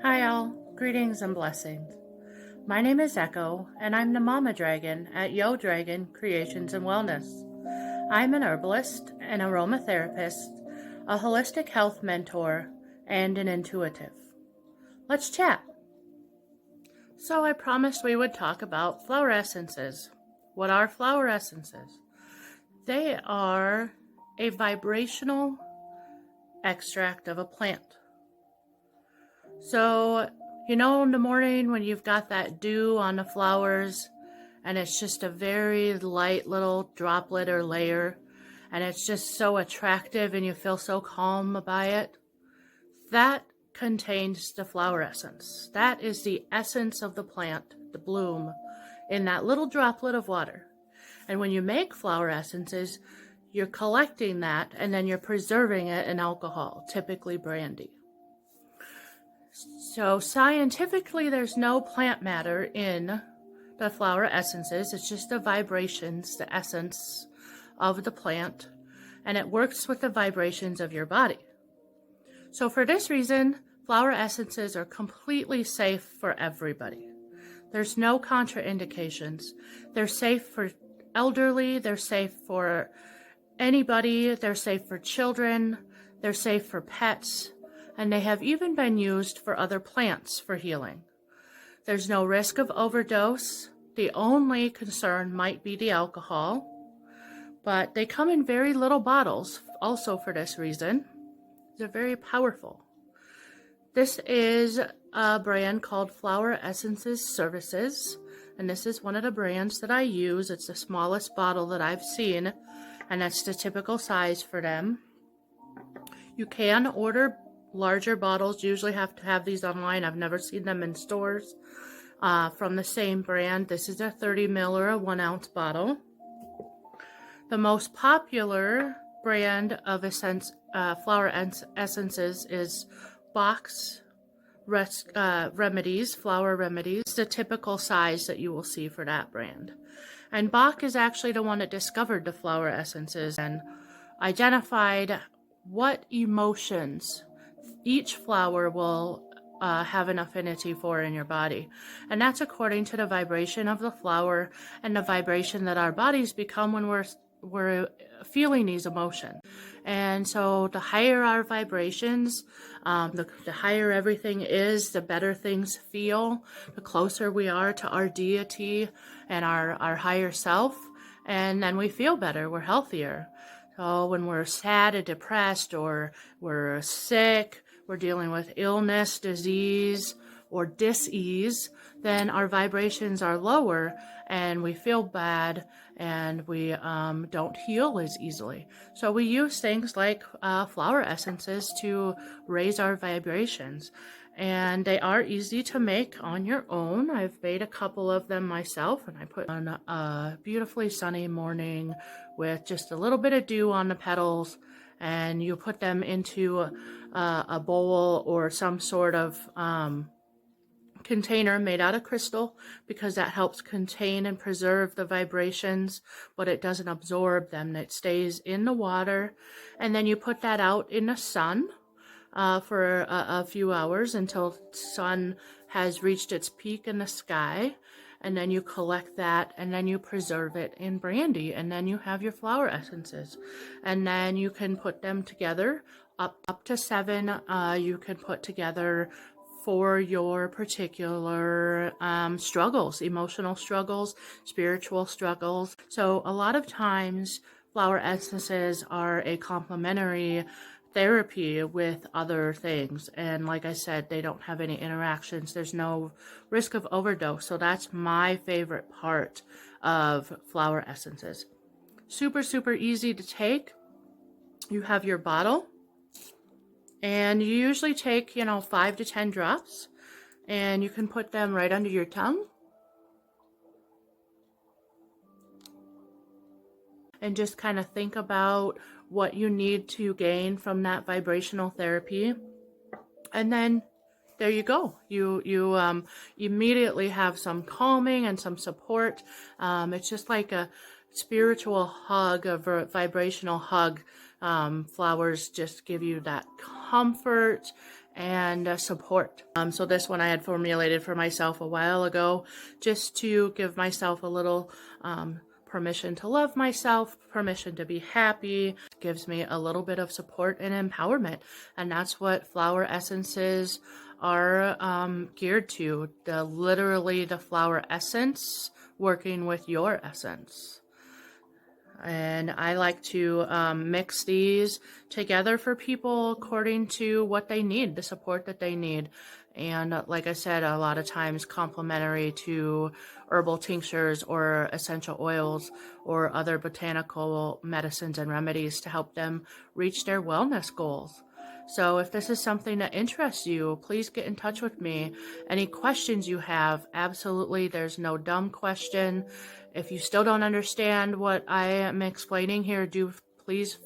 Hi all, greetings and blessings. My name is Echo, and I'm the Mama Dragon at Yo Dragon Creations and Wellness. I'm an herbalist, an aromatherapist, a holistic health mentor, and an intuitive. Let's chat. So I promised we would talk about flower essences. What are flower essences? They are a vibrational extract of a plant. So, in the morning when you've got that dew on the flowers and it's just a very light little droplet or layer and it's just so attractive and you feel so calm by it, that contains the flower essence. That is the essence of the plant, the bloom, in that little droplet of water. And when you make flower essences, you're collecting that and then you're preserving it in alcohol, typically brandy. So scientifically, there's no plant matter in the flower essences. It's just the vibrations, the essence of the plant, and it works with the vibrations of your body. So for this reason, flower essences are completely safe for everybody. There's no contraindications. They're safe for elderly, they're safe for anybody, they're safe for children, they're safe for pets, and they have even been used for other plants for healing. There's no risk of overdose. The only concern might be the alcohol, but they come in very little bottles also for this reason. They're very powerful. This is a brand called Flower Essences Services, and this is one of the brands that I use. It's the smallest bottle that I've seen, and that's the typical size for them. You can order larger bottles. Usually have to have these online. I've never seen them in stores from the same brand. This is a 30 ml or a 1 ounce bottle. The most popular brand of flower essences is Bach's Remedies, Flower Remedies. It's the typical size that you will see for that brand. And Bach is actually the one that discovered the flower essences and identified what emotions each flower will have an affinity for in your body. And that's according to the vibration of the flower and the vibration that our bodies become when we're feeling these emotions. And so the higher our vibrations, the higher everything is, the better things feel, the closer we are to our deity and our higher self. And then we feel better, we're healthier. So when we're sad and depressed, or we're sick, we're dealing with illness, disease, or dis-ease, then our vibrations are lower and we feel bad and we don't heal as easily. So we use things like flower essences to raise our vibrations. And they are easy to make on your own. I've made a couple of them myself, and I put on a beautifully sunny morning with just a little bit of dew on the petals, and you put them into a bowl or some sort of container made out of crystal, because that helps contain and preserve the vibrations, but it doesn't absorb them. It stays in the water, and then you put that out in the sun for a few hours until the sun has reached its peak in the sky, and then you collect that and then you preserve it in brandy, and then you have your flower essences, and then you can put them together up to 7. You can put together for your particular struggles, emotional struggles, spiritual struggles. So a lot of times flower essences are a complementary therapy with other things, and like I said, they don't have any interactions. There's no risk of overdose. So that's my favorite part of flower essences. Super easy to take. You have your bottle, and you usually take 5 to 10 drops, and you can put them right under your tongue and just kind of think about what you need to gain from that vibrational therapy. And then there you go. You immediately have some calming and some support. It's just like a spiritual hug, a vibrational hug. Flowers just give you that comfort and support. So this one I had formulated for myself a while ago, just to give myself a little permission to love myself, permission to be happy. It gives me a little bit of support and empowerment. And that's what flower essences are geared to. Literally the flower essence working with your essence. And I like to mix these together for people according to what they need, the support that they need. And like I said, a lot of times complementary to herbal tinctures or essential oils or other botanical medicines and remedies to help them reach their wellness goals. So if this is something that interests you, please get in touch with me. Any questions you have, absolutely, there's no dumb question. If you still don't understand what I am explaining here, please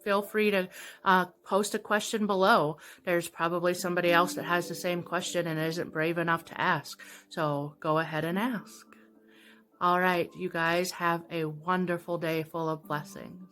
feel free to post a question below. There's probably somebody else that has the same question and isn't brave enough to ask. So go ahead and ask. All right, you guys have a wonderful day full of blessings.